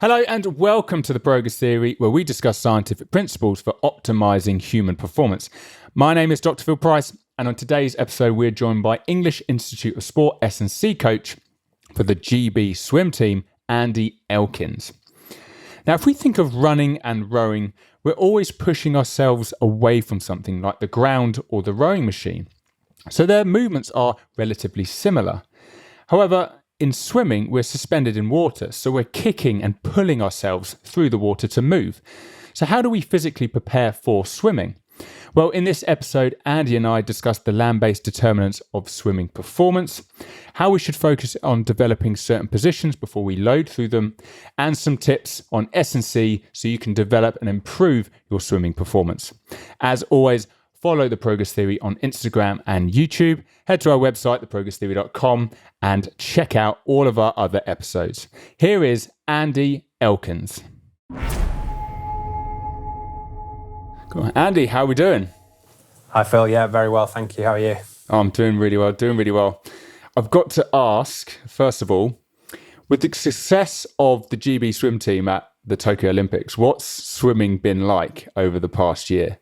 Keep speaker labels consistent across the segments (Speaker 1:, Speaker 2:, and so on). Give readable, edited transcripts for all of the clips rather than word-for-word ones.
Speaker 1: Hello and welcome to the Progress Theory, where we discuss scientific principles for optimising human performance. My name is Dr. Phil Price, and on today's episode we're joined by English Institute of Sport S&C coach for the GB swim team, Andy Elkins. Now, if we think of running and rowing, we're always pushing ourselves away from something like the ground or the rowing machine. So their movements are relatively similar. However, in swimming, we're suspended in water, so we're kicking and pulling ourselves through the water to move. So how do we physically prepare for swimming? Well, in this episode, Andy and I discussed the land-based determinants of swimming performance, how we should focus on developing certain positions before we load through them, and some tips on S&C so you can develop and improve your swimming performance. As always, follow The Progress Theory on Instagram and YouTube. Head to our website, theprogresstheory.com, and check out all of our other episodes. Here is Andy Elkins. Cool. Andy, how are we doing?
Speaker 2: Hi, Phil. Yeah, very well. Thank you. How are you?
Speaker 1: Oh, I'm doing really well. I've got to ask, first of all, with the success of the GB swim team at the Tokyo Olympics, what's swimming been like over the past year?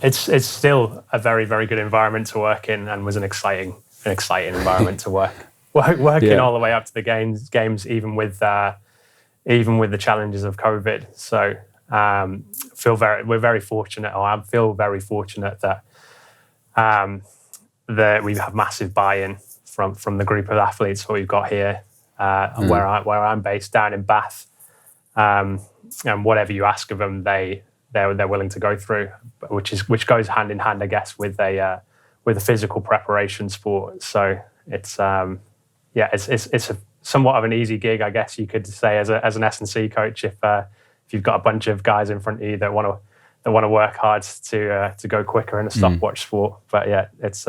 Speaker 2: It's still a very, very good environment to work in, and was an exciting environment to working all the way up to the games, even with the challenges of COVID. So we're very fortunate, or I feel very fortunate that we have massive buy-in from the group of athletes that we've got here, where I'm based down in Bath, and whatever you ask of them, they're willing to go through, which goes hand in hand, I guess, with a physical preparation sport. So it's a somewhat of an easy gig, I guess you could say, as an S&C coach, if you've got a bunch of guys in front of you that want to work hard to go quicker in a stopwatch sport. But yeah, it's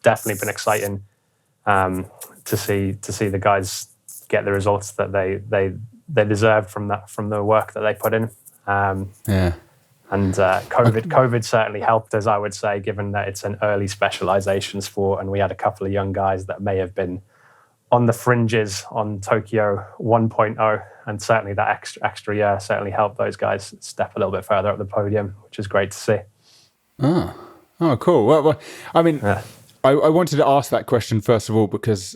Speaker 2: definitely been exciting to see the guys get the results that they deserve from the work that they put in. And COVID certainly helped us, I would say, given that it's an early specialization sport, and we had a couple of young guys that may have been on the fringes on Tokyo 1.0, and certainly that extra year certainly helped those guys step a little bit further up the podium, which is great to see.
Speaker 1: Oh, cool. Well, I mean, yeah. I wanted to ask that question first of all because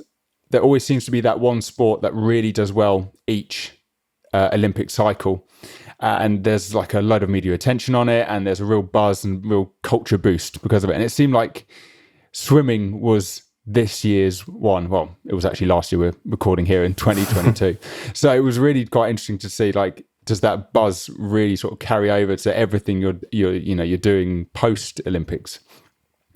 Speaker 1: there always seems to be that one sport that really does well each Olympic cycle. And there's like a load of media attention on it, and there's a real buzz and real culture boost because of it. And it seemed like swimming was this year's one. Well, it was actually last year. We're recording here in 2022. So it was really quite interesting to see, like, does that buzz really sort of carry over to everything you're doing post Olympics?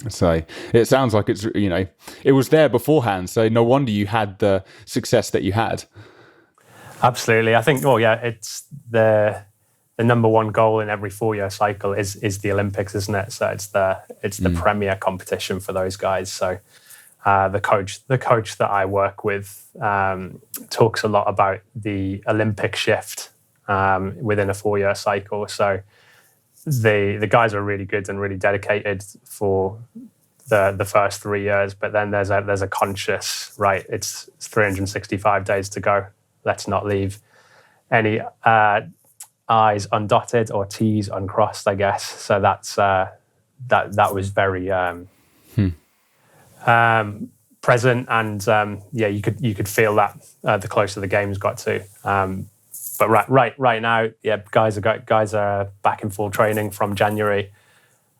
Speaker 1: So it sounds like it was there beforehand. So no wonder you had the success that you had.
Speaker 2: Absolutely. I think, it's the number one goal in every 4-year cycle is the Olympics, isn't it? So it's the premier competition for those guys. So the coach that I work with talks a lot about the Olympic shift within a 4-year cycle. So the guys are really good and really dedicated for the first 3 years, but then there's a conscious, right, it's 365 days to go. Let's not leave any I's undotted or T's uncrossed, I guess. So that's that was very present, and you could feel that the closer the games got to. But right now, guys are back in full training from January.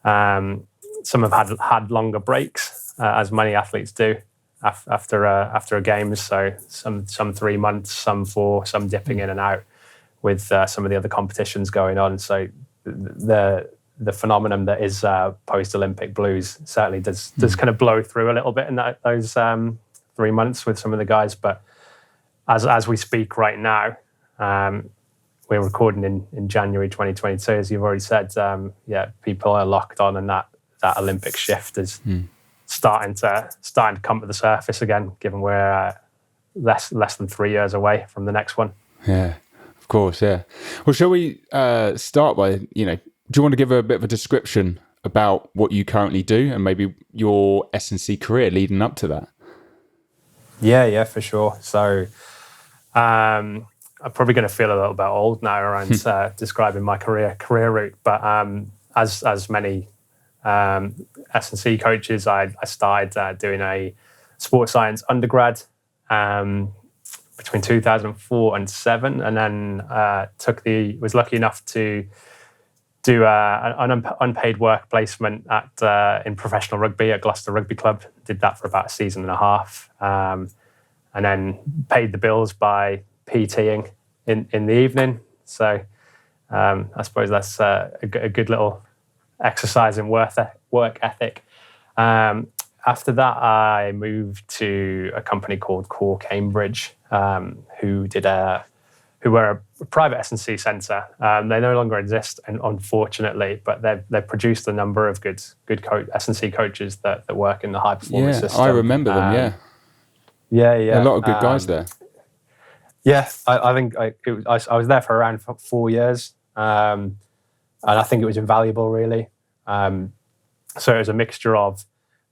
Speaker 2: Some have had longer breaks, as many athletes do after a games. So some 3 months, some 4, some dipping in and out with some of the other competitions going on. So the phenomenon that is post-Olympic blues certainly does kind of blow through a little bit in those 3 months with some of the guys. But as we speak right now, we're recording in January 2022, as you've already said. People are locked on, and that Olympic shift is starting to come to the surface again, given we're less than 3 years away from the next one.
Speaker 1: Yeah, of course, yeah. Well, shall we start by, do you want to give a bit of a description about what you currently do and maybe your S&C career leading up to that?
Speaker 2: Yeah, for sure. So I'm probably going to feel a little bit old now around describing my career route. But as many S&C coaches, I started doing a sports science undergrad between 2004 and 7, and then was lucky enough to do an unpaid work placement in professional rugby at Gloucester Rugby Club. Did that for about a season and a half, and then paid the bills by PTing in the evening. So I suppose that's a good little exercise in work ethic. After that, I moved to a company called Core Cambridge, who were a private S&C centre. They no longer exist, unfortunately, but they've produced a number of good S&C coaches that work in the high performance system.
Speaker 1: I remember them.
Speaker 2: Yeah.
Speaker 1: A lot of good guys there.
Speaker 2: Yeah, I think I was there for around 4 years, and I think it was invaluable, really. So it was a mixture of,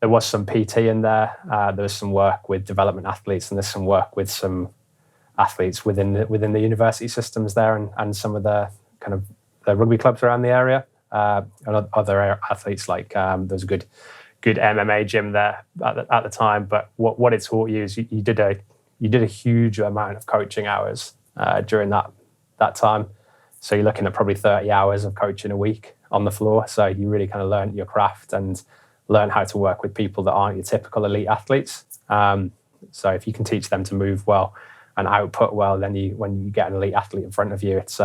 Speaker 2: there was some PT in there, there was some work with development athletes, and there's some work with some athletes within the university systems there, and some of the kind of the rugby clubs around the area, and other athletes. Like there's a good MMA gym there at the time. But what it taught you is you did a huge amount of coaching hours during that time. So you're looking at probably 30 hours of coaching a week on the floor. So you really kind of learn your craft and learn how to work with people that aren't your typical elite athletes. So if you can teach them to move well and output well, then when you get an elite athlete in front of you, it's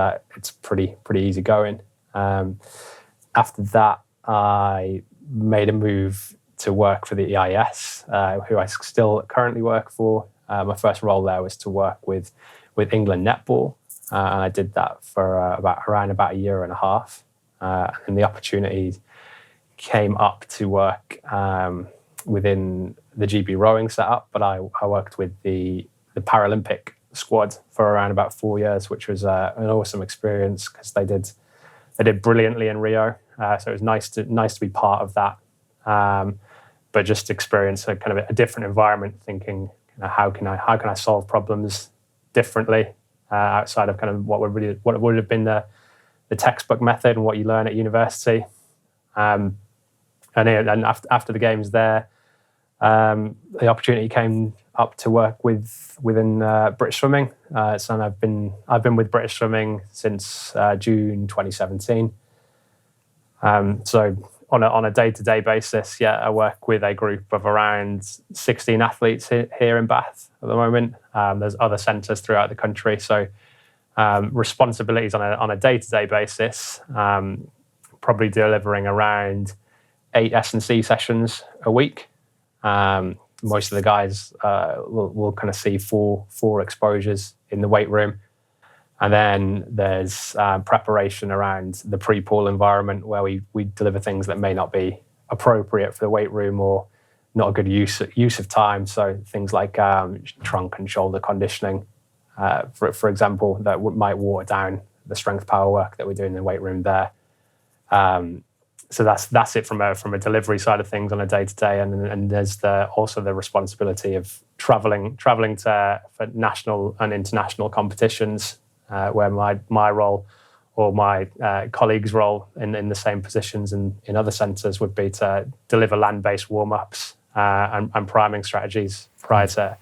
Speaker 2: pretty easy going. After that, I made a move to work for the EIS, who I still currently work for. My first role there was to work with England netball, and I did that for around about a year and a half. And the opportunity came up to work within the GB rowing setup, but I worked with the Paralympic squad for around about 4 years, which was an awesome experience because they did brilliantly in Rio. So it was nice to be part of that, but just experience a kind of a different environment, thinking, how can I solve problems differently outside of kind of what would have been the textbook method and what you learn at university. And after the games there, the opportunity came up to work within British Swimming. So I've been with British Swimming since June 2017. So on a day-to-day basis, I work with a group of around 16 athletes here in Bath at the moment. There's other centres throughout the country. So responsibilities on a day-to-day basis, probably delivering around 8 S&C sessions a week. Most of the guys will kind of see four exposures in the weight room. And then there's preparation around the pre-pool environment, where we deliver things that may not be appropriate for the weight room or not a good use of time. So things like trunk and shoulder conditioning, for example, that might water down the strength power work that we're doing in the weight room there. So that's it from a delivery side of things on a day-to-day, and there's also the responsibility of traveling for national and international competitions, where my role or my colleague's role in the same positions in other centres would be to deliver land-based warm-ups and priming strategies prior to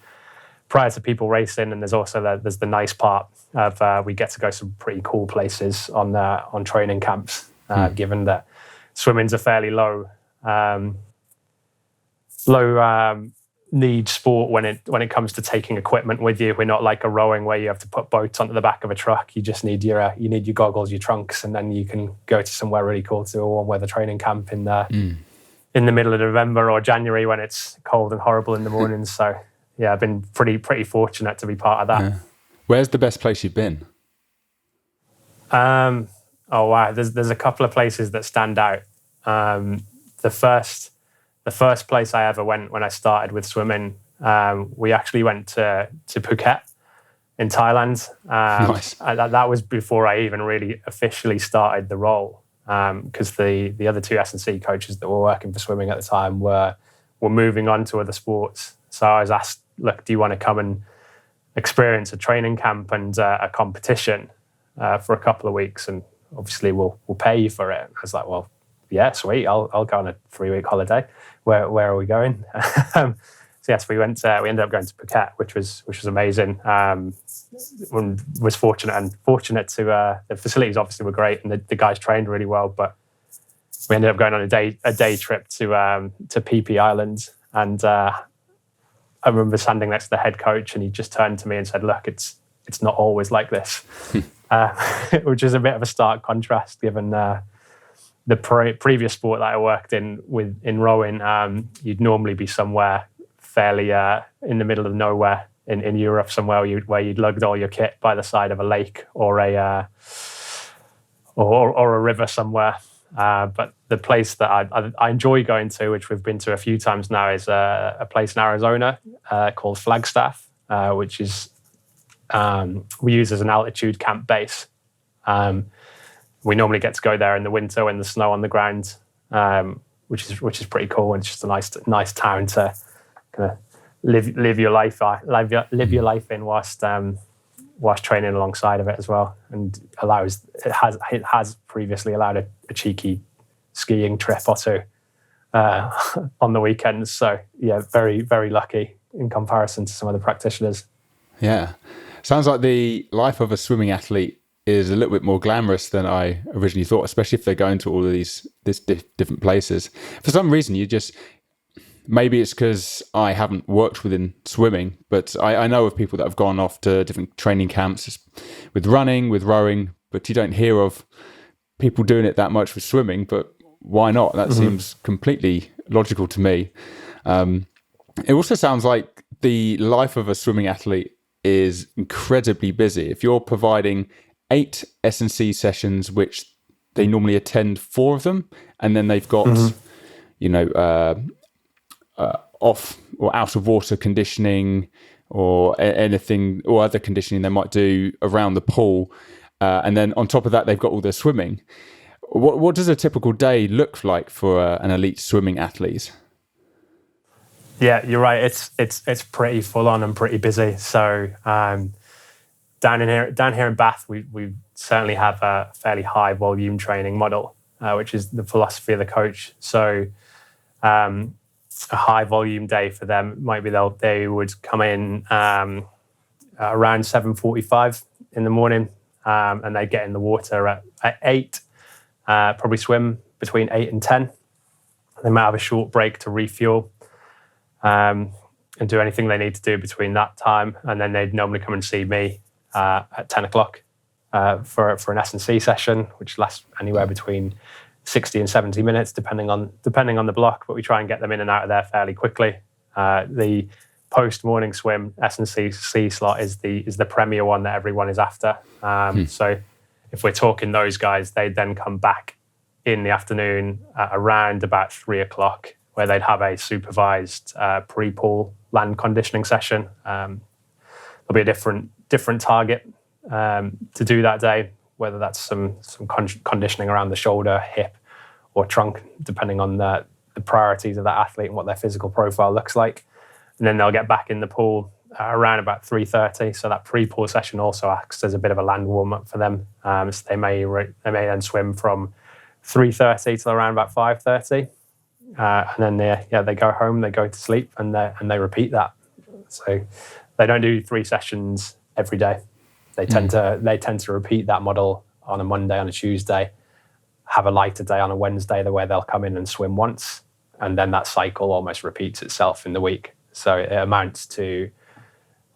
Speaker 2: people racing. And there's also there's the nice part of we get to go some pretty cool places on training camps, given that swimming's a fairly low need sport when it comes to taking equipment with you. We're not like a rowing where you have to put boats onto the back of a truck. You just need your goggles, your trunks, and then you can go to somewhere really cool to a warm weather training camp in the middle of November or January when it's cold and horrible in the mornings. So I've been pretty fortunate to be part of that.
Speaker 1: Yeah. Where's the best place you've been?
Speaker 2: Oh wow, there's a couple of places that stand out. The first place I ever went when I started with swimming, we actually went to Phuket in Thailand.
Speaker 1: Nice.
Speaker 2: That was before I even really officially started the role, because the other 2 S&C coaches that were working for swimming at the time were moving on to other sports. So I was asked, look, do you want to come and experience a training camp and a competition for a couple of weeks, and obviously we'll pay you for it. I was like, well, yeah, sweet. I'll go on a 3-week holiday. Where are we going? So yes, we ended up going to Phuket, which was amazing. Was fortunate to the facilities obviously were great, and the guys trained really well. But we ended up going on a day trip to Phi Phi Island, and I remember standing next to the head coach, and he just turned to me and said, "Look, it's not always like this," which is a bit of a stark contrast given the previous sport that I worked in rowing. You'd normally be somewhere fairly in the middle of nowhere in Europe, somewhere where you'd lugged all your kit by the side of a lake or a river somewhere. But the place that I enjoy going to, which we've been to a few times now, is a place in Arizona called Flagstaff, which is we use as an altitude camp base. We normally get to go there in the winter when there's snow on the ground, which is pretty cool. And it's just a nice town to kind of live your life in whilst training alongside of it as well. And it has previously allowed a cheeky skiing trip or two on the weekends. So yeah, very, very lucky in comparison to some of the practitioners.
Speaker 1: Yeah. Sounds like the life of a swimming athlete is a little bit more glamorous than I originally thought, especially if they're going to all of these different places. For some reason, maybe it's because I haven't worked within swimming, but I know of people that have gone off to different training camps with running, with rowing, but you don't hear of people doing it that much with swimming. But why not? That seems completely logical to me. It also sounds like the life of a swimming athlete is incredibly busy. If you're providing 8 S&C sessions, which they normally attend 4 of them, and then they've got, off or out of water conditioning or anything or other conditioning they might do around the pool. And then on top of that, they've got all their swimming. What does a typical day look like for an elite swimming athlete?
Speaker 2: Yeah, you're right. It's pretty full on and pretty busy. So down here in Bath, we certainly have a fairly high volume training model, which is the philosophy of the coach. So a high volume day for them might be they would come in around 7:45 in the morning, and they get in the water at 8. Probably swim between 8 and 10. They might have a short break to refuel. And do anything they need to do between that time, and then they'd normally come and see me at 10 o'clock for an S&C session, which lasts anywhere between 60 and 70 minutes, depending on the block. But we try and get them in and out of there fairly quickly. The post-morning swim S&C slot is the premier one that everyone is after. So if we're talking those guys, they'd then come back in the afternoon around about 3 o'clock, where they'd have a supervised pre-pool land conditioning session. There'll be a different target to do that day, whether that's some conditioning around the shoulder, hip, or trunk, depending on the priorities of that athlete and what their physical profile looks like. And then they'll get back in the pool around about 3:30. So that pre-pool session also acts as a bit of a land warm-up for them. So they may then swim from 3:30 till around about 5:30. And then they go home, they go to sleep, and they repeat that. So they don't do 3 sessions every day. They tend to repeat that model on a Monday, on a Tuesday, have a lighter day on a Wednesday, where they'll come in and swim once, and then that cycle almost repeats itself in the week. So it amounts to,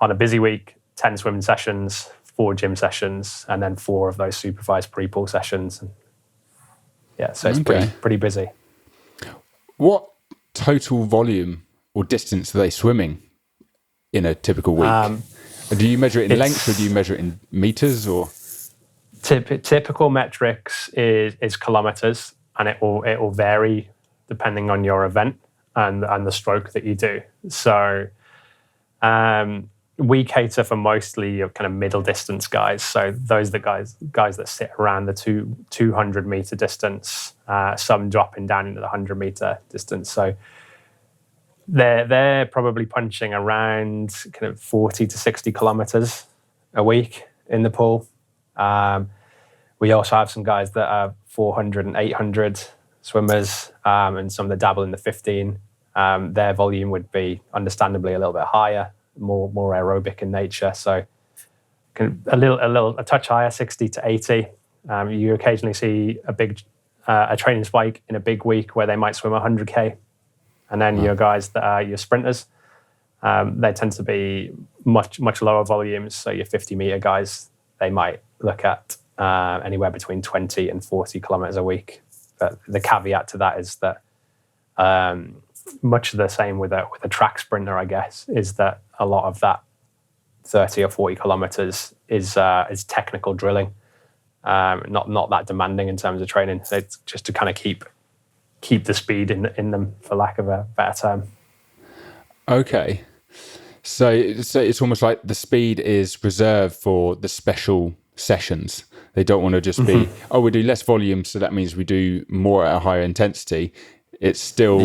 Speaker 2: on a busy week, 10 swimming sessions, 4 gym sessions, and then 4 of those supervised pre-pool sessions. Yeah, so it's pretty busy.
Speaker 1: What total volume or distance are they swimming in a typical week? Do you measure it in length, or do you measure it in meters? Or
Speaker 2: typical metrics is kilometers, and it will vary depending on your event and the stroke that you do. So we cater for mostly your kind of middle distance guys. So those are the guys that sit around the 200 meter distance, some dropping down into the 100 meter distance. So They're probably punching around kind of 40 to 60 kilometers a week in the pool. We also have some guys that are 400 and 800 swimmers, and some that dabble in the 15. Their volume would be understandably a little bit higher, more aerobic in nature. So a touch higher, 60 to 80. You occasionally see a training spike in a big week where they might swim 100k. And then your guys that are your sprinters, they tend to be much lower volumes. So your 50-meter guys, they might look at anywhere between 20 and 40 kilometers a week. But the caveat to that is that much the same with a track sprinter, I guess, is that a lot of that 30 or 40 kilometers is technical drilling, not that demanding in terms of training. So it's just to kind of keep the speed in them, for lack of a better term.
Speaker 1: Okay. So it's almost like the speed is reserved for the special sessions. They don't want to just be, we do less volume, so that means we do more at a higher intensity. It's still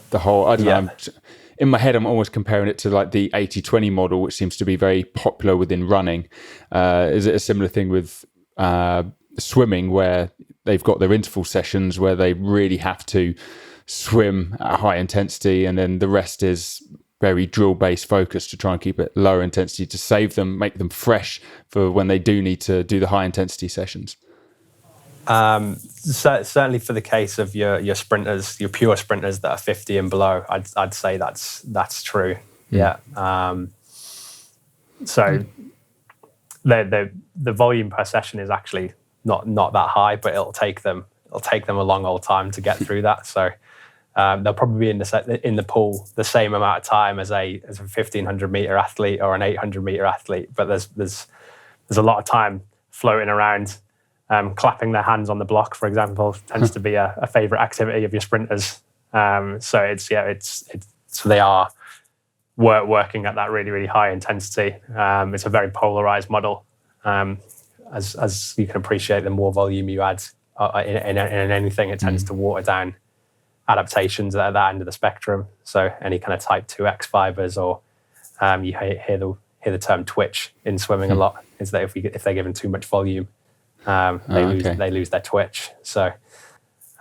Speaker 1: the whole, I don't know, in my head I'm always comparing it to like the 80-20 model, which seems to be very popular within running. Is it a similar thing with swimming, where they've got their interval sessions where they really have to swim at a high intensity, and then the rest is very drill-based focus to try and keep it lower intensity to save them, make them fresh for when they do need to do the high-intensity sessions?
Speaker 2: Certainly for the case of your sprinters, your pure sprinters that are 50 and below, I'd say that's true. Yeah. So the volume per session is actually not that high, but it'll take them a long old time to get through that. So they'll probably be in the pool the same amount of time as a 1500 meter athlete or an 800 meter athlete, but there's a lot of time floating around. Clapping their hands on the block, for example, tends to be a favorite activity of your sprinters. So so they are working at that really, really high intensity. It's a very polarized model. As you can appreciate, the more volume you add in anything, it tends to water down adaptations at that end of the spectrum. So any kind of type 2 X fibers, or you hear the term twitch in swimming a lot, is that if they're given too much volume, they lose their twitch. So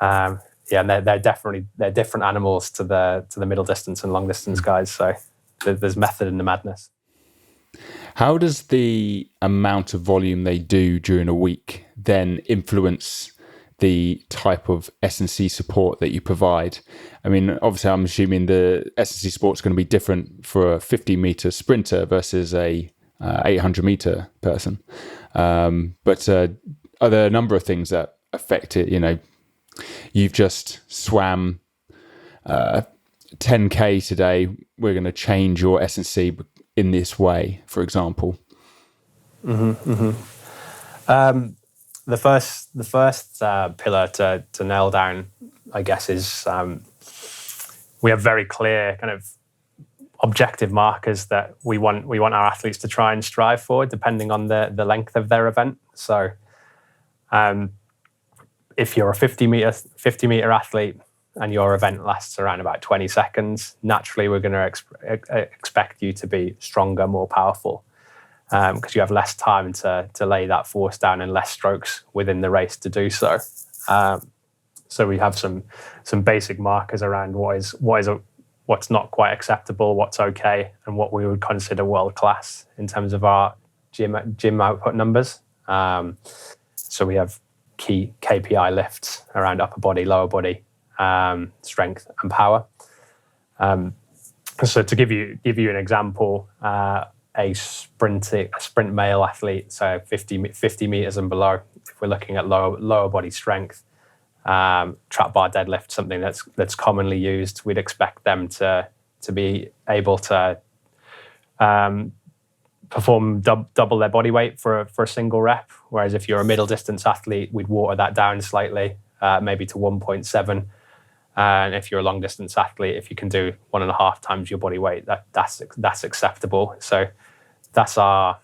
Speaker 2: and they're different animals to the middle distance and long distance guys. So there's method in the madness.
Speaker 1: How does the amount of volume they do during a week then influence the type of S&C support that you provide? I mean, obviously, I'm assuming the S&C support is going to be different for a 50-meter sprinter versus a 800-meter person. But are there a number of things that affect it? You know, you've just swam 10K today. We're going to change your S&C in this way, for example.
Speaker 2: The first pillar to nail down, I guess, is we have very clear kind of objective markers that we want our athletes to try and strive for, depending on the length of their event. So, if you're a 50 meter athlete and your event lasts around about 20 seconds, naturally we're going to expect you to be stronger, more powerful, because you have less time to lay that force down and less strokes within the race to do so. So we have some basic markers around what's not quite acceptable, what's okay, and what we would consider world class in terms of our gym output numbers. So we have key KPI lifts around upper body, lower body, strength and power. So to give you an example, a sprint male athlete, so 50 meters and below, if we're looking at lower body strength, trap bar deadlift, something that's commonly used, we'd expect them to be able to perform double their body weight for a single rep. Whereas if you're a middle distance athlete, we'd water that down slightly, maybe to 1.7. And if you're a long distance athlete, if you can do 1.5 times your body weight, that's acceptable. So that's our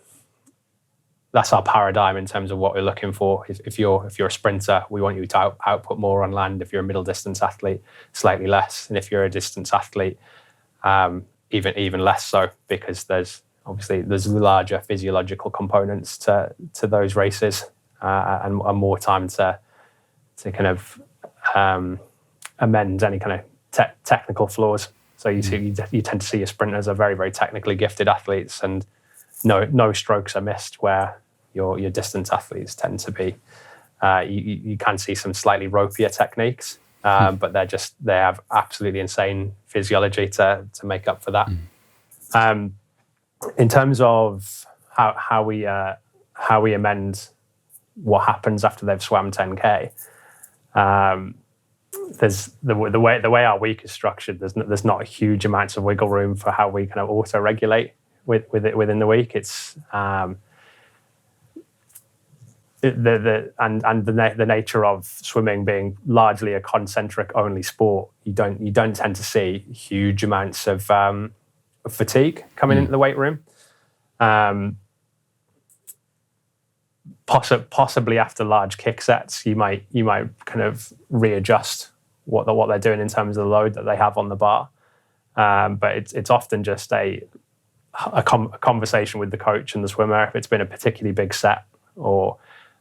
Speaker 2: paradigm in terms of what we're looking for. If you're a sprinter, we want you to output more on land. If you're a middle distance athlete, slightly less. And if you're a distance athlete, even less so, because there's larger physiological components to those races, and more time to kind of amend any kind of technical flaws. So you tend to see your sprinters are very, very technically gifted athletes, and no strokes are missed, where your distance athletes tend to be. You can see some slightly ropier techniques, but they have absolutely insane physiology to make up for that. In terms of how we amend what happens after they've swam 10K, there's the way our week is structured. There's not a huge amounts of wiggle room for how we kind of auto-regulate within the week. It's the nature of swimming being largely a concentric only sport. You don't tend to see huge amounts of fatigue coming into the weight room. Possibly after large kick sets, you might kind of readjust what they're doing in terms of the load that they have on the bar. But it's often just a conversation with the coach and the swimmer if it's been a particularly big set, or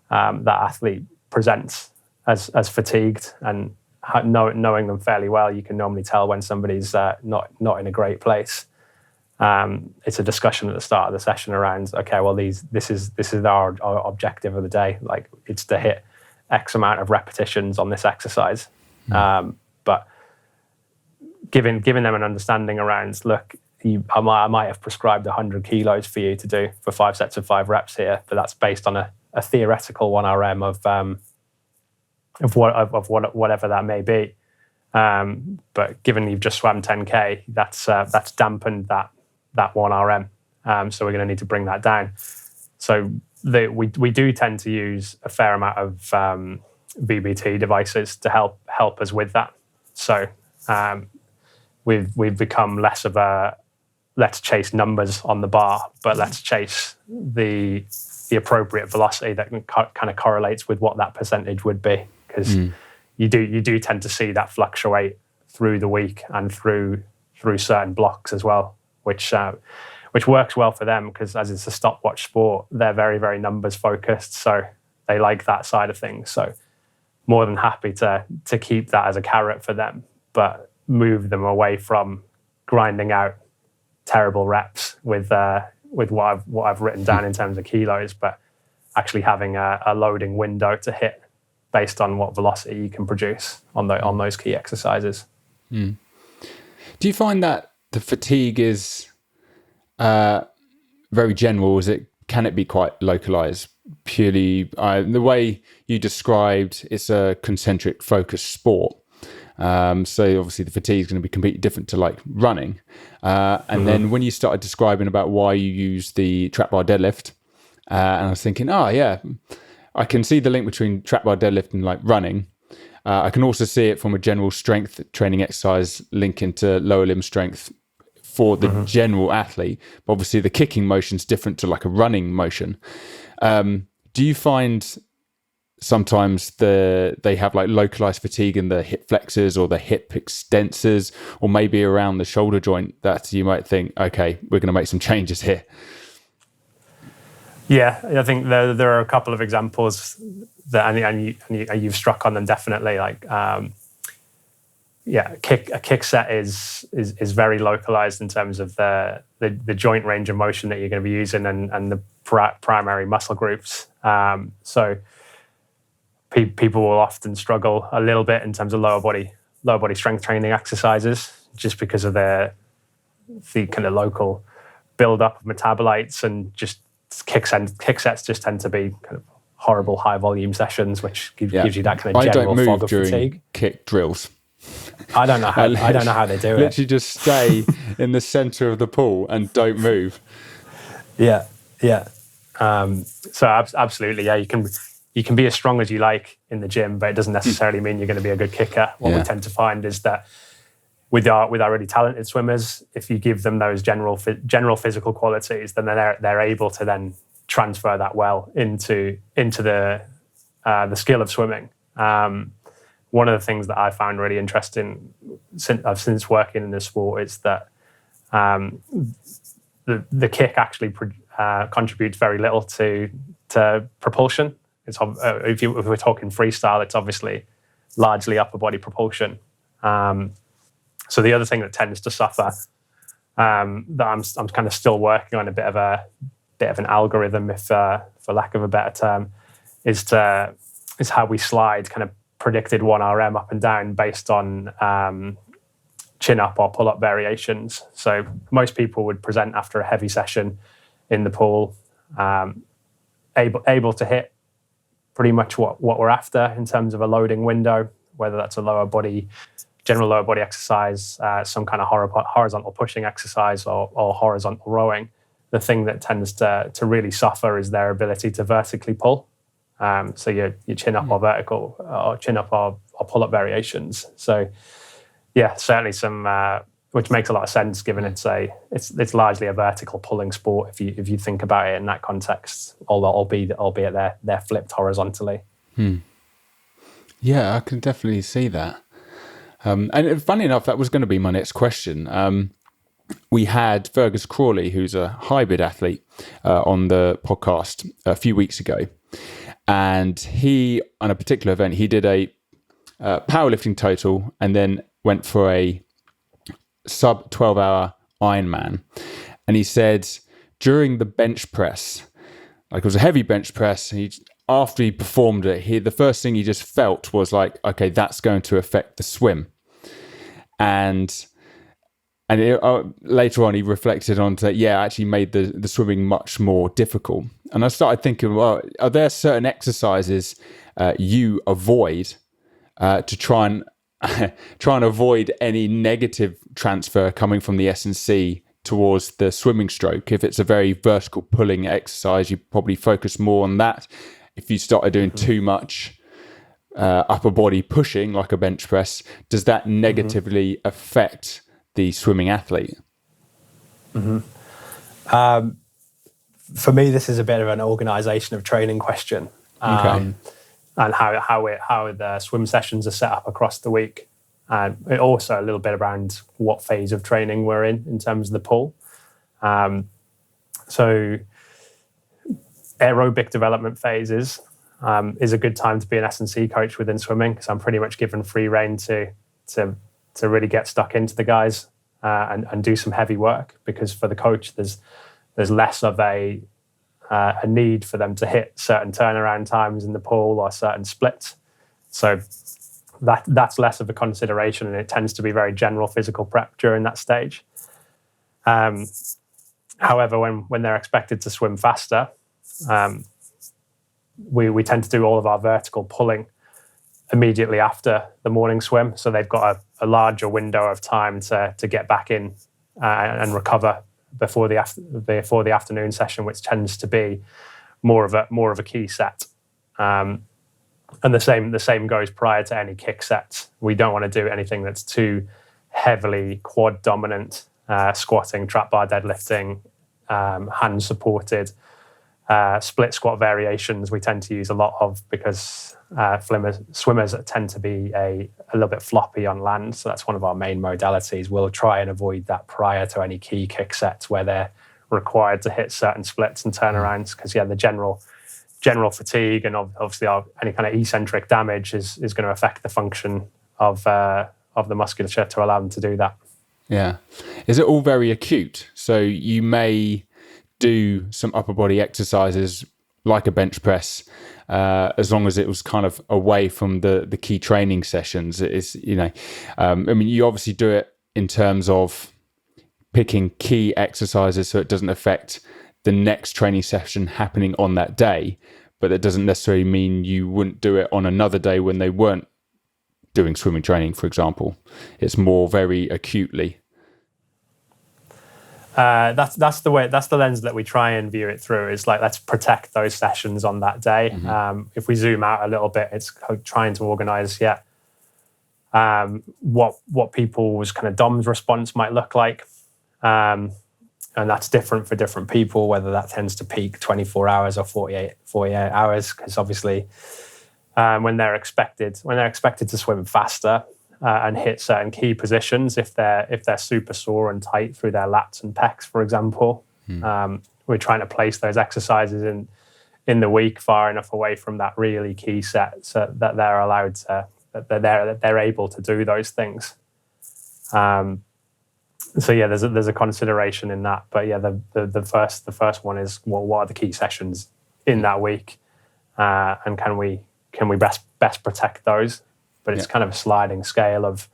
Speaker 2: that athlete presents as fatigued, and knowing them fairly well, you can normally tell when somebody's not in a great place. It's a discussion at the start of the session around, okay, well, this is our objective of the day. Like, it's to hit X amount of repetitions on this exercise. But giving them an understanding around, look, I might have prescribed 100 kilos for you to do for 5 sets of 5 reps here, but that's based on a theoretical 1 RM of whatever that may be. But given you've just swam 10K, that's dampened that 1 RM. So we're going to need to bring that down. So we do tend to use a fair amount of VBT devices to help us with that. So we've become less of a let's chase numbers on the bar, but let's chase the appropriate velocity that kind of correlates with what that percentage would be, because you do tend to see that fluctuate through the week and through certain blocks as well, which works well for them, because as it's a stopwatch sport, they're very, very numbers focused, so they like that side of things. So more than happy to keep that as a carrot for them, but move them away from grinding out terrible reps with what I've written down in terms of kilos, but actually having a loading window to hit based on what velocity you can produce on those key exercises.
Speaker 1: Do you find that the fatigue is very general? Can it be quite localized? Purely the way you described, it's a concentric focused sport. So obviously the fatigue is going to be completely different to like running. And then when you started describing about why you use the trap bar deadlift, and I was thinking, I can see the link between trap bar deadlift and like running. I can also see it from a general strength training exercise linking to lower limb strength for the general athlete. But obviously the kicking motion is different to like a running motion. Do you find sometimes they have like localized fatigue in the hip flexors or the hip extensors, or maybe around the shoulder joint, that you might think, okay, we're going to make some changes here?
Speaker 2: Yeah, I think there are a couple of examples that, and you've struck on them definitely. Like, a kick set is very localized in terms of the joint range of motion that you're going to be using and the primary muscle groups. So people will often struggle a little bit in terms of lower body strength training exercises, just because of the kind of local build-up of metabolites, and just kick sets just tend to be kind of horrible high volume sessions, which gives you that kind of general fog of fatigue. I don't move during
Speaker 1: kick drills.
Speaker 2: I don't know how they do it.
Speaker 1: Literally just stay in the center of the pool and don't move.
Speaker 2: Yeah. So absolutely, yeah. You can be as strong as you like in the gym, but it doesn't necessarily mean you're going to be a good kicker. What we tend to find is that with our really talented swimmers, if you give them those general physical qualities, then they're able to then transfer that well into the skill of swimming. One of the things that I found really interesting since working in this sport is that The kick actually contributes very little to propulsion. If we're talking freestyle, it's obviously largely upper body propulsion. So the other thing that tends to suffer, that I'm kind of still working on a bit of an algorithm, if for lack of a better term, is how we slide kind of predicted 1RM up and down based on chin up or pull up variations. So most people would present after a heavy session in the pool, able to hit pretty much what we're after in terms of a loading window, whether that's a general lower body exercise, some kind of horizontal pushing exercise, or horizontal rowing. The thing that tends to really suffer is their ability to vertically pull. So your chin up or vertical, or chin up or pull up variations. So yeah, certainly some, which makes a lot of sense given it's largely a vertical pulling sport if you think about it in that context, albeit they're flipped horizontally.
Speaker 1: Yeah, I can definitely see that. And funny enough, that was going to be my next question. We had Fergus Crawley, who's a hybrid athlete, on the podcast a few weeks ago. And he, on a particular event, he did a powerlifting total and then went for a sub 12-hour Ironman. And he said during the bench press, like it was a heavy bench press, and after he performed it, the first thing he just felt was like, okay, that's going to affect the swim. And later on, he reflected on that, actually made the swimming much more difficult. And I started thinking, well, are there certain exercises you avoid to try and avoid any negative transfer coming from the S&C towards the swimming stroke? If it's a very vertical pulling exercise, you probably focus more on that. If you started doing too much upper body pushing, like a bench press, does that negatively affect the swimming athlete?
Speaker 2: For me, this is a bit of an organisation of training question, and how the swim sessions are set up across the week, and also a little bit around what phase of training we're in terms of the pull. So aerobic development phases is a good time to be an S&C coach within swimming, because I'm pretty much given free rein to really get stuck into the guys and do some heavy work, because for the coach there's less of a need for them to hit certain turnaround times in the pool or certain splits. So that's less of a consideration, and it tends to be very general physical prep during that stage. However, when they're expected to swim faster, we tend to do all of our vertical pulling immediately after the morning swim, so they've got a larger window of time to get back in and recover before the afternoon session, which tends to be more of a key set. And the same goes prior to any kick sets. We don't want to do anything that's too heavily quad dominant, squatting, trap bar deadlifting, hand supported, split squat variations. We tend to use a lot of, because swimmers tend to be a little bit floppy on land, so that's one of our main modalities. We'll try and avoid that prior to any key kick sets where they're required to hit certain splits and turnarounds, because the general fatigue and obviously any kind of eccentric damage is going to affect the function of the musculature to allow them to do that.
Speaker 1: Yeah. Is it all very acute? So you may do some upper body exercises like a bench press, as long as it was kind of away from the key training sessions. It's, I mean, you obviously do it in terms of picking key exercises so it doesn't affect the next training session happening on that day, but that doesn't necessarily mean you wouldn't do it on another day when they weren't doing swimming training, for example. It's more very acutely.
Speaker 2: That's the lens that we try and view it through, is like, let's protect those sessions on that day. If we zoom out a little bit, it's trying to organize what people's kind of DOMS response might look like, and that's different for different people, whether that tends to peak 24 hours or 48 hours, because obviously when they're expected to swim faster, and hit certain key positions if they're super sore and tight through their lats and pecs, for example. We're trying to place those exercises in the week far enough away from that really key set so that they're allowed to, that they're able to do those things. So yeah, there's a consideration in that. But yeah, the first one is, well, what are the key sessions in that week, and can we best protect those? But it's kind of a sliding scale of,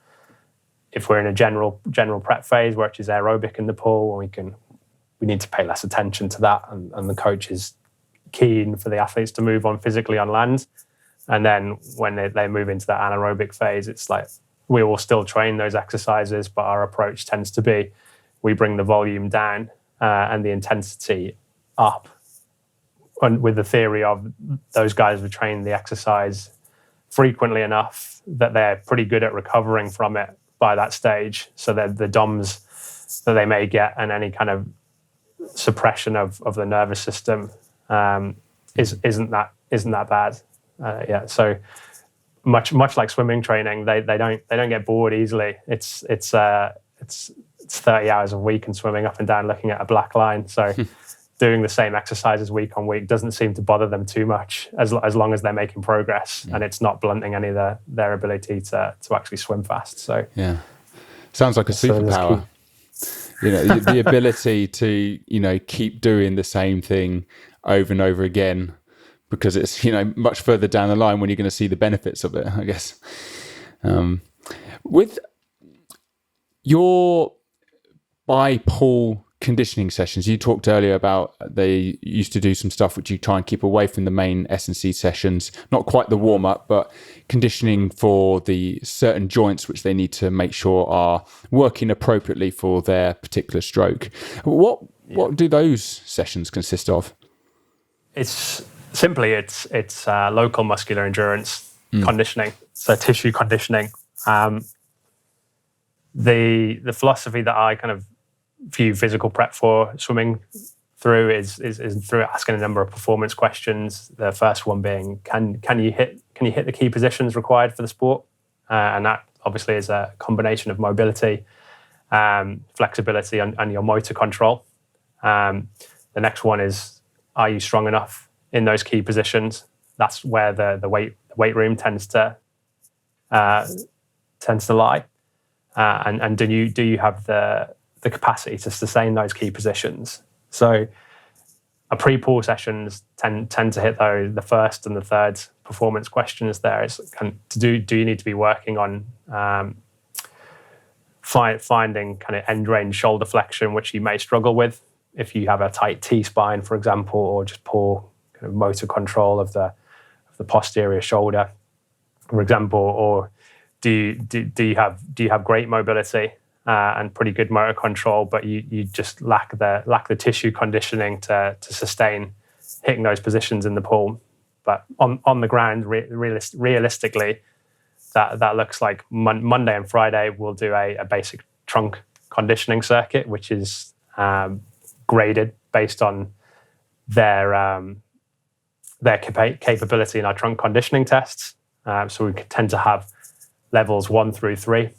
Speaker 2: if we're in a general prep phase, which is aerobic in the pool, we need to pay less attention to that, and the coach is keen for the athletes to move on physically on land. And then when they move into that anaerobic phase, it's like we will still train those exercises, but our approach tends to be we bring the volume down and the intensity up, and with the theory of those guys who train the exercise frequently enough that they're pretty good at recovering from it by that stage, so that the DOMs that they may get and any kind of suppression of the nervous system isn't that bad. So much like swimming training, they don't get bored easily. It's 30 hours a week and swimming up and down looking at a black line. So doing the same exercises week on week doesn't seem to bother them too much, as long as they're making progress and it's not blunting any of their ability to actually swim fast. So
Speaker 1: yeah, sounds like a superpower. The ability to keep doing the same thing over and over again, because it's much further down the line when you're going to see the benefits of it, I guess. With your by-pool conditioning sessions, you talked earlier about they used to do some stuff which you try and keep away from the main S&C sessions, not quite the warm-up, but conditioning for the certain joints which they need to make sure are working appropriately for their particular stroke. What do those sessions consist of? It's local muscular endurance conditioning, so tissue conditioning. The philosophy that I kind of view physical prep for swimming through is through asking a number of performance questions. The first one being, can you hit the key positions required for the sport? And that obviously is a combination of mobility, flexibility, and your motor control. The next one is, are you strong enough in those key positions? That's where the weight room tends to lie. And do you have the capacity to sustain those key positions? So a pre-pool sessions tend to hit the first and the third performance questions there. Do you need to be working on finding kind of end range shoulder flexion, which you may struggle with if you have a tight T-spine, for example, or just poor kind of motor control of the posterior shoulder, for example, or do you have great mobility and pretty good motor control, but you just lack the tissue conditioning to sustain hitting those positions in the pool. But on the ground, realistically, that looks like Monday and Friday we'll do a basic trunk conditioning circuit, which is graded based on their capability in our trunk conditioning tests. So we tend to have levels 1 through 3.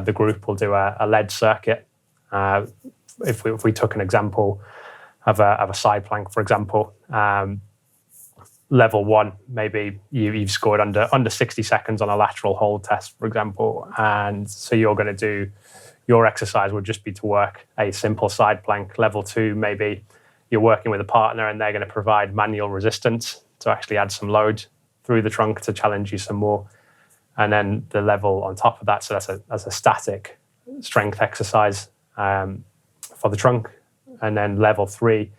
Speaker 1: The group will do a lead circuit. If we took an example of a side plank, for example, level 1, maybe you've scored under 60 seconds on a lateral hold test, for example, and so you're going to do, your exercise would just be to work a simple side plank. Level 2, maybe you're working with a partner and they're going to provide manual resistance to actually add some load through the trunk to challenge you some more. And then the level on top of that, so that's a static strength exercise for the trunk. And then level 3,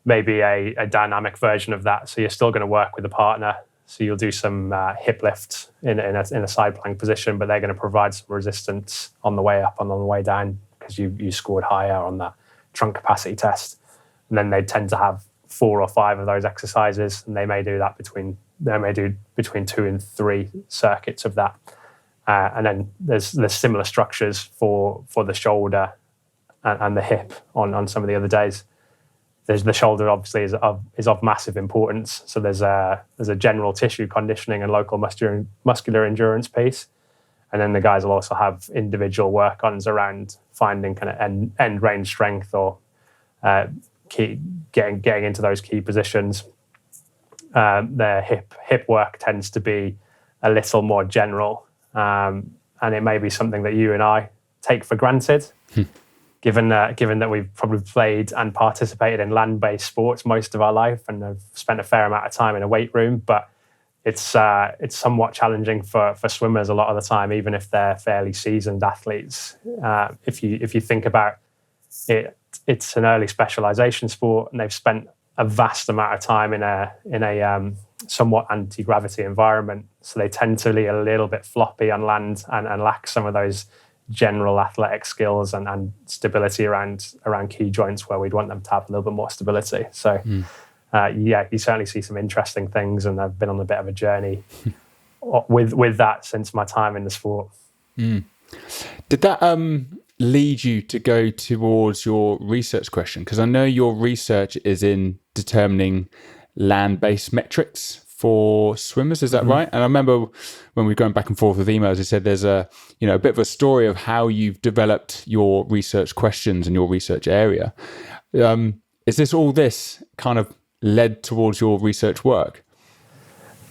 Speaker 1: maybe a dynamic version of that. So you're still going to work with a partner. So you'll do some hip lifts in a side plank position, but they're going to provide some resistance on the way up and on the way down because you scored higher on that trunk capacity test. And then they tend to have 4 or 5 of those exercises, and they may do between 2 and 3 circuits of that. And then there's similar structures for the shoulder and the hip on some of the other days. The shoulder obviously is of massive importance. So there's a general tissue conditioning and local muscular endurance piece,
Speaker 2: And then the guys will also have individual work-ons around finding kind of end range strength or getting into those key positions. Their hip work tends to be a little more general, and it may be something that you and I take for granted, given that we've probably played and participated in land-based sports most of our life and have spent a fair amount of time in a weight room. But it's somewhat challenging for swimmers a lot of the time, even if they're fairly seasoned athletes. If you think about it, it's an early specialization sport, and they've spent a vast amount of time in a somewhat anti-gravity environment, so they tend to be a little bit floppy on land and lack some of those general athletic skills and stability around key joints where we'd want them to have a little bit more stability. So you certainly see some interesting things, and I've been on a bit of a journey with that since my time in the sport.
Speaker 1: Did that lead you to go towards your research question? Because I know your research is in determining land-based metrics for swimmers. Is that right? And I remember when we were going back and forth with emails, you said there's a bit of a story of how you've developed your research questions and your research area. Is this kind of led towards your research work?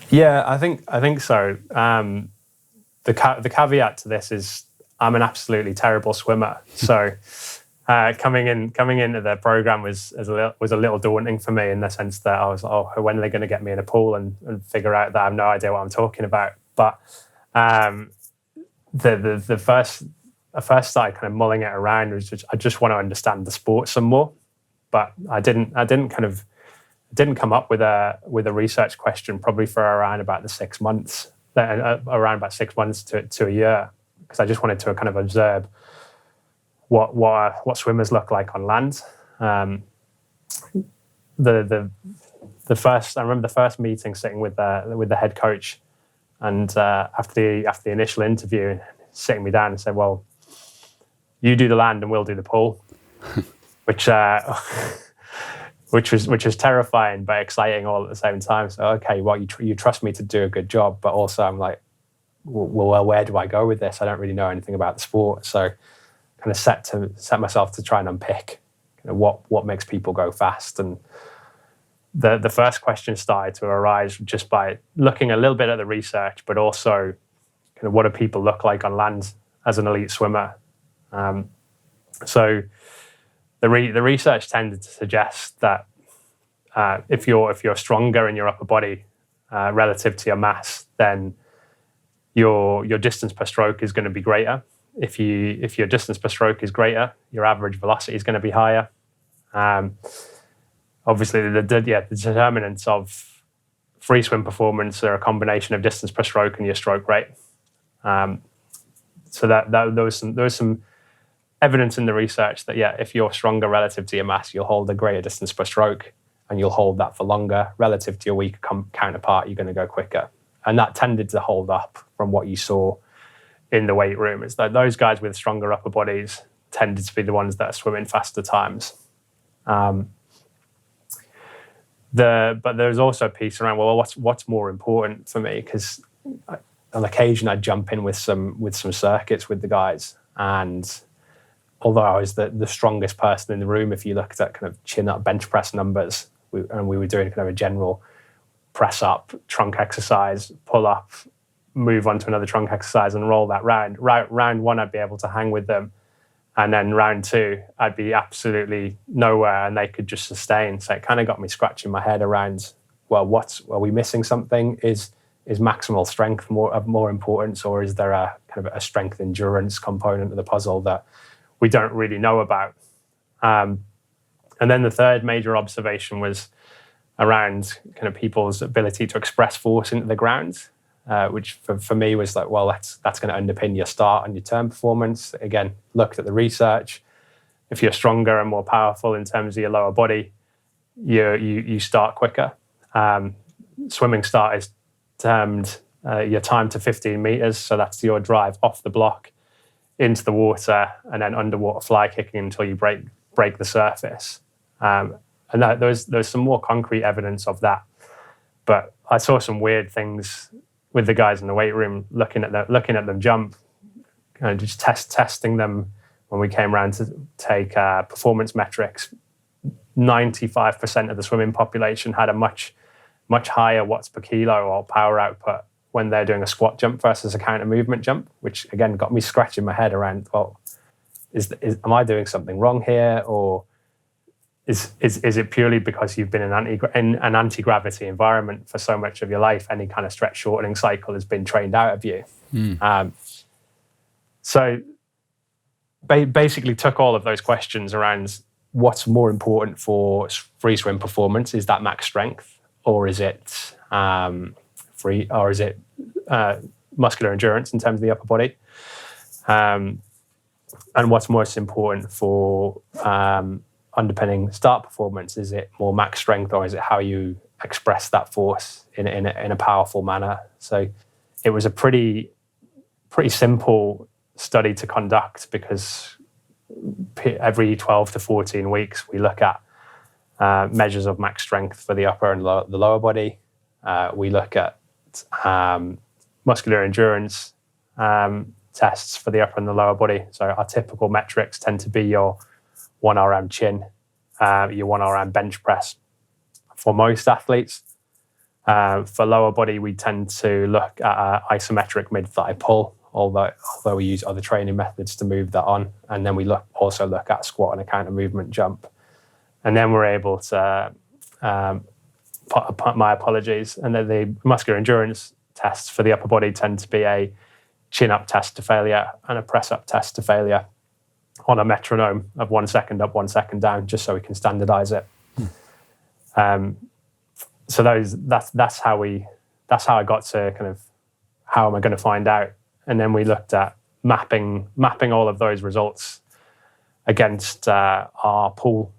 Speaker 2: Yeah, I think so. The caveat to this is I'm an absolutely terrible swimmer. So coming into the program was a little daunting for me, in the sense that I was, when are they going to get me in a pool and figure out that I have no idea what I'm talking about? But the first started kind of mulling it around was I just want to understand the sport some more. But I didn't come up with a research question probably for around about 6 months to a year, because I just wanted to kind of observe what swimmers look like on land. I remember the first meeting sitting with the head coach, and after the initial interview, sitting me down and said, "Well, you do the land and we'll do the pool," which was terrifying but exciting all at the same time. So, okay, well, you trust me to do a good job, but also I'm like, well, where do I go with this? I don't really know anything about the sport. So kind of set myself to try and unpick what makes people go fast. And the first question started to arise just by looking a little bit at the research, but also kind of what do people look like on land as an elite swimmer. So the research tended to suggest that if you're stronger in your upper body relative to your mass, then your distance per stroke is going to be greater. If your distance per stroke is greater, your average velocity is going to be higher. Obviously, the determinants of free swim performance are a combination of distance per stroke and your stroke rate. So there was some evidence in the research that if you're stronger relative to your mass, you'll hold a greater distance per stroke, and you'll hold that for longer. Relative to your weaker counterpart, you're going to go quicker. And that tended to hold up from what you saw in the weight room. It's that those guys with stronger upper bodies tended to be the ones that are swimming faster times. But there's also a piece around, well, what's more important for me? Because on occasion I'd jump in with some circuits with the guys, and although I was the strongest person in the room, if you looked at kind of chin up bench press numbers, we were doing kind of a general press up, trunk exercise, pull up, move on to another trunk exercise and roll that round. Round one, I'd be able to hang with them. And then round two, I'd be absolutely nowhere, and they could just sustain. So it kind of got me scratching my head around, well, are we missing something? Is maximal strength of more importance, or is there a kind of a strength endurance component of the puzzle that we don't really know about? And then the third major observation was around kind of people's ability to express force into the ground, which for me was like, well, that's going to underpin your start and your turn performance. Again, looked at the research. If you're stronger and more powerful in terms of your lower body, you start quicker. Swimming start is termed your time to 15 meters, so that's your drive off the block into the water and then underwater fly kicking until you break the surface. And there's some more concrete evidence of that. But I saw some weird things with the guys in the weight room, looking at them jump. kind of just testing them when we came around to take performance metrics. 95% of the swimming population had a much higher watts per kilo or power output when they're doing a squat jump versus a counter movement jump, which again got me scratching my head around, well, am I doing something wrong here, or is it purely because you've been in an anti-gravity environment for so much of your life? Any kind of stretch shortening cycle has been trained out of you. So basically took all of those questions around what's more important for free swim performance. Is that max strength, or is it muscular endurance in terms of the upper body? And what's most important for underpinning start performance? Is it more max strength, or is it how you express that force in a powerful manner? So it was a pretty simple study to conduct, because every 12 to 14 weeks we look at measures of max strength for the upper and the lower body. We look at muscular endurance tests for the upper and the lower body. So our typical metrics tend to be your 1RM chin, your 1RM bench press for most athletes. For lower body, we tend to look at isometric mid-thigh pull, although we use other training methods to move that on. And then we also look at squat and a counter movement jump. And then we're able to, my apologies, and then the muscular endurance tests for the upper body tend to be a chin-up test to failure and a press-up test to failure on a metronome of 1 second up, 1 second down, just so we can standardize it. So that's how I got to kind of how am I going to find out. And then we looked at mapping all of those results against our pool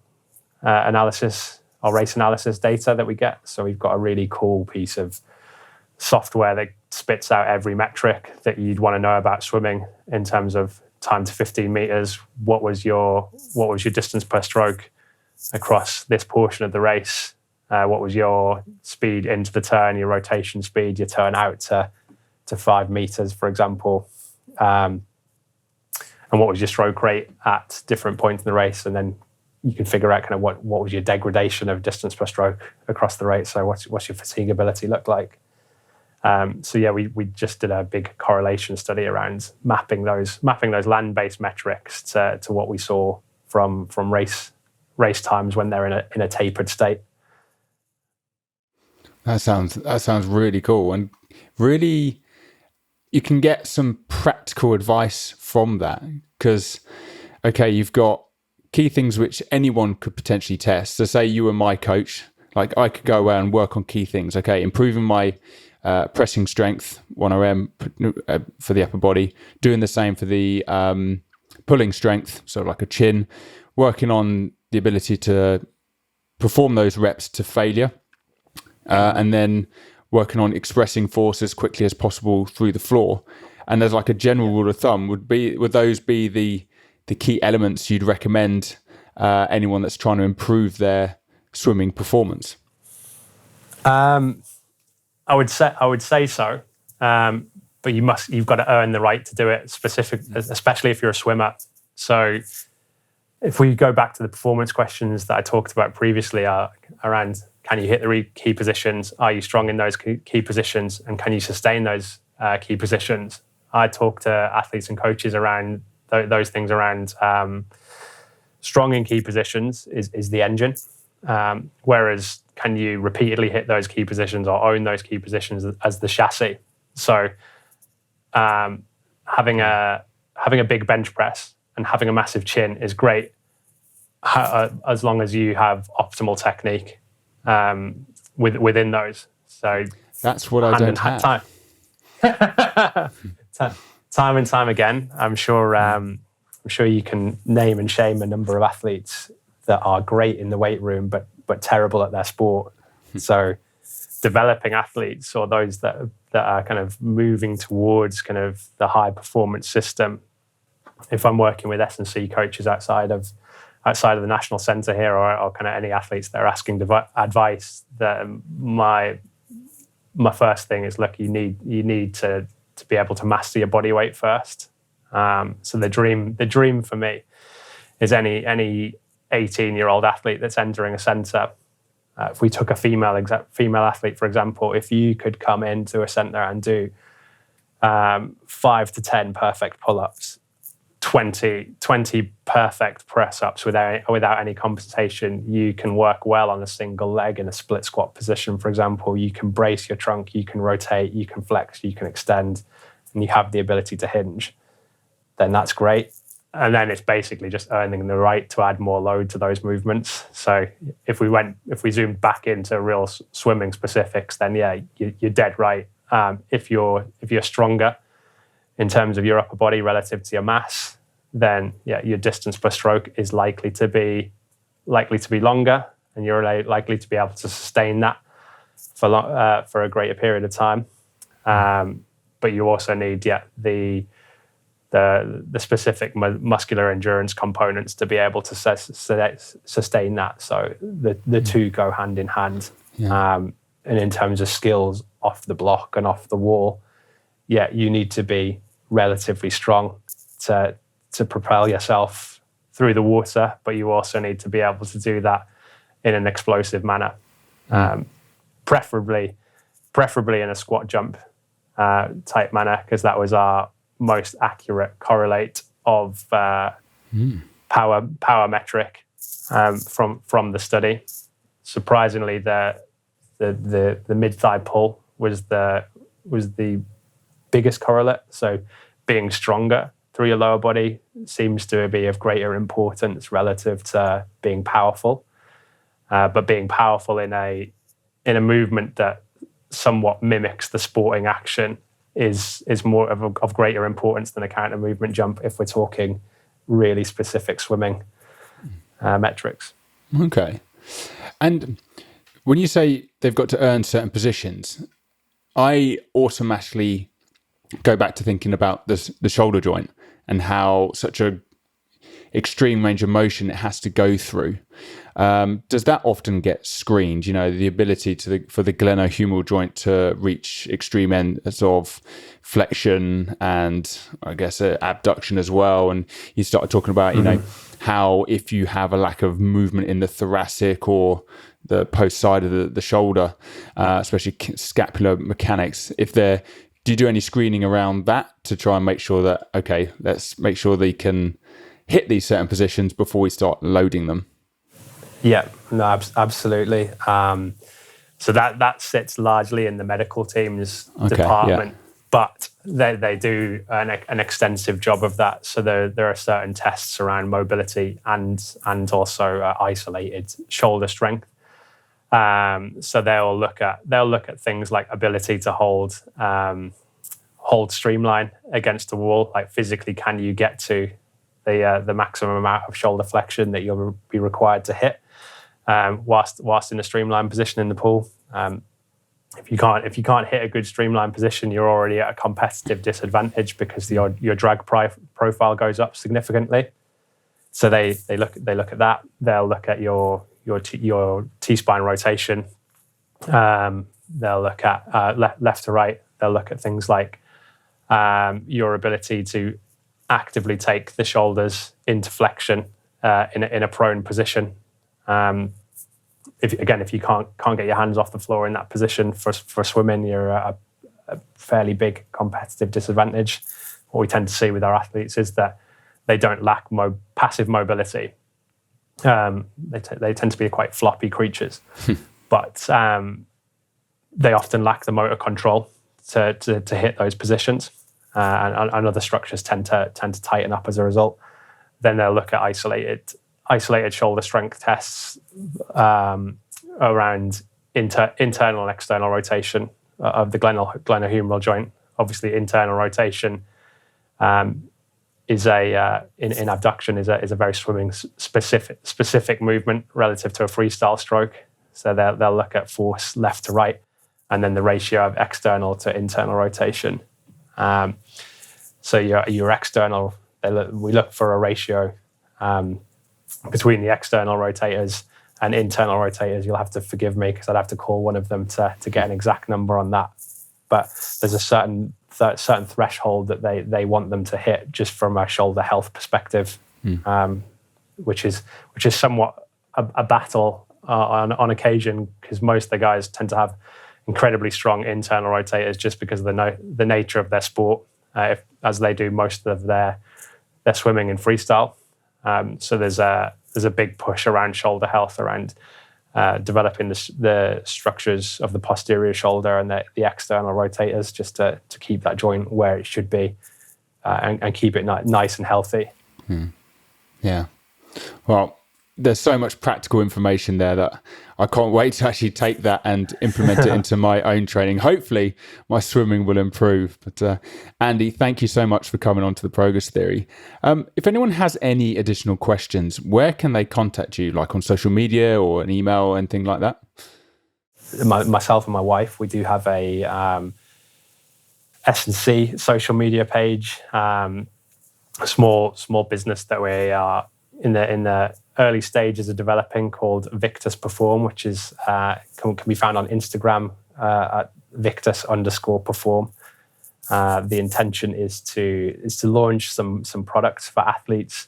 Speaker 2: analysis, our race analysis data that we get. So we've got a really cool piece of software that spits out every metric that you'd want to know about swimming in terms of time to 15 meters. What was your distance per stroke across this portion of the race? What was your speed into the turn, your rotation speed, your turn out to 5 meters, for example, and what was your stroke rate at different points in the race? And then you can figure out kind of what was your degradation of distance per stroke across the race. So what's your fatigability look like? So yeah, we just did a big correlation study around mapping those land-based metrics to what we saw from race times when they're in a tapered state.
Speaker 1: That sounds really cool, and really you can get some practical advice from that, because you've got key things which anyone could potentially test. So say you were my coach, like I could go away and work on key things. Improving my pressing strength, 1RM for the upper body, doing the same for the pulling strength, so like a chin, working on the ability to perform those reps to failure, and then working on expressing force as quickly as possible through the floor. And there's like a general rule of thumb, would those be the key elements you'd recommend anyone that's trying to improve their swimming performance?
Speaker 2: I would say so, but you've got to earn the right to do it, especially if you're a swimmer. So if we go back to the performance questions that I talked about previously, around can you hit the key positions? Are you strong in those key positions? And can you sustain those key positions? I talk to athletes and coaches around those things around strong in key positions is the engine. Whereas can you repeatedly hit those key positions or own those key positions as the chassis? So having a big bench press and having a massive chin is great, as long as you have optimal technique within those. So
Speaker 1: that's what I don't have.
Speaker 2: Time and time again, I'm sure you can name and shame a number of athletes that are great in the weight room but terrible at their sport. So developing athletes, or those that are kind of moving towards kind of the high performance system. If I'm working with S&C coaches outside of the national centre here, or kind of any athletes that are asking advice, that my first thing is, look, you need to be able to master your body weight first. So the dream for me is any 18-year-old athlete that's entering a centre. If we took a female athlete, for example, if you could come into a centre and do 5 to 10 perfect pull-ups, 20 perfect press-ups without any compensation, you can work well on a single leg in a split squat position, for example. You can brace your trunk, you can rotate, you can flex, you can extend, and you have the ability to hinge. Then that's great. And then it's basically just earning the right to add more load to those movements. So if we zoomed back into real swimming specifics, then yeah, you're dead right. If you're stronger in terms of your upper body relative to your mass, then yeah, your distance per stroke is likely to be longer, and you're likely to be able to sustain that for a greater period of time. But you also need the specific muscular endurance components to be able to sustain that. So the two go hand in hand. Yeah. And in terms of skills off the block and off the wall, yeah, you need to be relatively strong to propel yourself through the water, but you also need to be able to do that in an explosive manner, preferably in a squat jump type manner, because that was our most accurate correlate of power metric from the study. Surprisingly, the mid thigh pull was the biggest correlate. So being stronger through your lower body seems to be of greater importance relative to being powerful. But being powerful in a movement that somewhat mimics the sporting action is more of greater importance than a counter movement jump if we're talking really specific swimming metrics.
Speaker 1: Okay. And when you say they've got to earn certain positions, I automatically go back to thinking about the shoulder joint and how such a extreme range of motion it has to go through. Does that often get screened? You know, the ability for the glenohumeral joint to reach extreme ends of flexion and I guess abduction as well. And you started talking about, you know, how if you have a lack of movement in the thoracic or the post side of the shoulder, especially scapular mechanics, do you do any screening around that to try and make sure that, okay, let's make sure they can hit these certain positions before we start loading them?
Speaker 2: Yeah, no, absolutely. So that sits largely in the medical team's department, but they do an extensive job of that. So there are certain tests around mobility and also isolated shoulder strength. So they'll look at things like ability to hold streamline against the wall. Like physically, can you get to the maximum amount of shoulder flexion that you'll be required to hit whilst in a streamline position in the pool? If you can't hit a good streamline position, you're already at a competitive disadvantage because your drag profile goes up significantly. So they look at that. They'll look at your T-spine rotation. They'll look at left to right. They'll look at things like your ability to actively take the shoulders into flexion in a prone position. If you can't get your hands off the floor in that position for swimming, you're at a fairly big competitive disadvantage. What we tend to see with our athletes is that they don't lack passive mobility. They tend to be quite floppy creatures, but they often lack the motor control to hit those positions, and other structures tend to tighten up as a result. Then they'll look at isolated shoulder strength tests around internal and external rotation of the glenohumeral joint. Obviously, internal rotation is in abduction is a very swimming specific movement relative to a freestyle stroke. So they'll look at force left to right, and then the ratio of external to internal rotation. So your external, we look for a ratio between the external rotators and internal rotators. You'll have to forgive me because I'd have to call one of them to get an exact number on that. But there's a certain certain threshold that they want them to hit, just from a shoulder health perspective, which is somewhat a battle on occasion, because most of the guys tend to have incredibly strong internal rotators just because of the nature of their sport, as they do most of their swimming and freestyle. So there's a big push around shoulder health, around developing the structures of the posterior shoulder and the external rotators, just to keep that joint where it should be, and keep it nice and healthy.
Speaker 1: Yeah. Well, there's so much practical information there that I can't wait to actually take that and implement it into my own training. Hopefully my swimming will improve. But Andy, thank you so much for coming on to the Progress Theory. If anyone has any additional questions, where can they contact you, like on social media or an email or anything like that?
Speaker 2: Myself and my wife, we do have a S&C social media page, a small business that we are in the early stages of developing, called Victus Perform, which is can be found on Instagram at Victus_perform. The intention is to launch some products for athletes.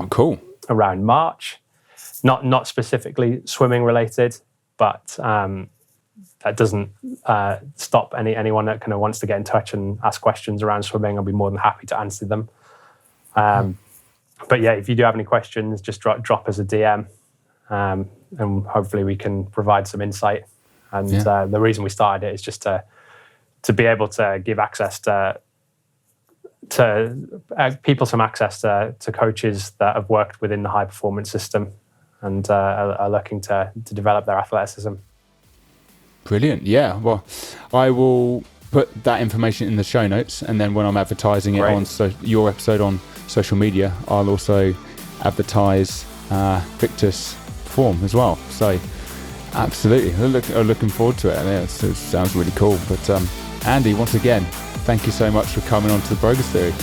Speaker 1: Cool.
Speaker 2: Around March, not specifically swimming related, but that doesn't stop anyone that kind of wants to get in touch and ask questions around swimming. I'll be more than happy to answer them. But yeah, if you do have any questions, just drop us a DM, and hopefully we can provide some insight. And the reason we started it is just to be able to give access to people some access to coaches that have worked within the high performance system and are looking to develop their athleticism.
Speaker 1: Brilliant. Yeah. Well, I will put that information in the show notes, and then when I'm advertising it on your episode on social media, I'll also advertise Victus Perform as well. So absolutely, I'm looking forward to it. It sounds really cool. But Andy, once again, thank you so much for coming on to the Progress Theory.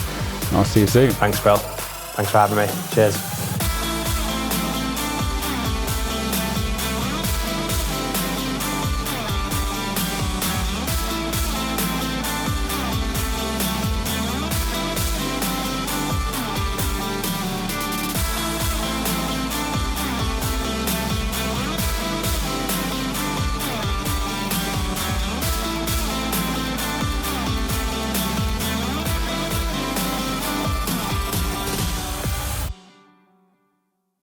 Speaker 1: I'll see you soon.
Speaker 2: Thanks, Bill. Thanks for having me. Cheers.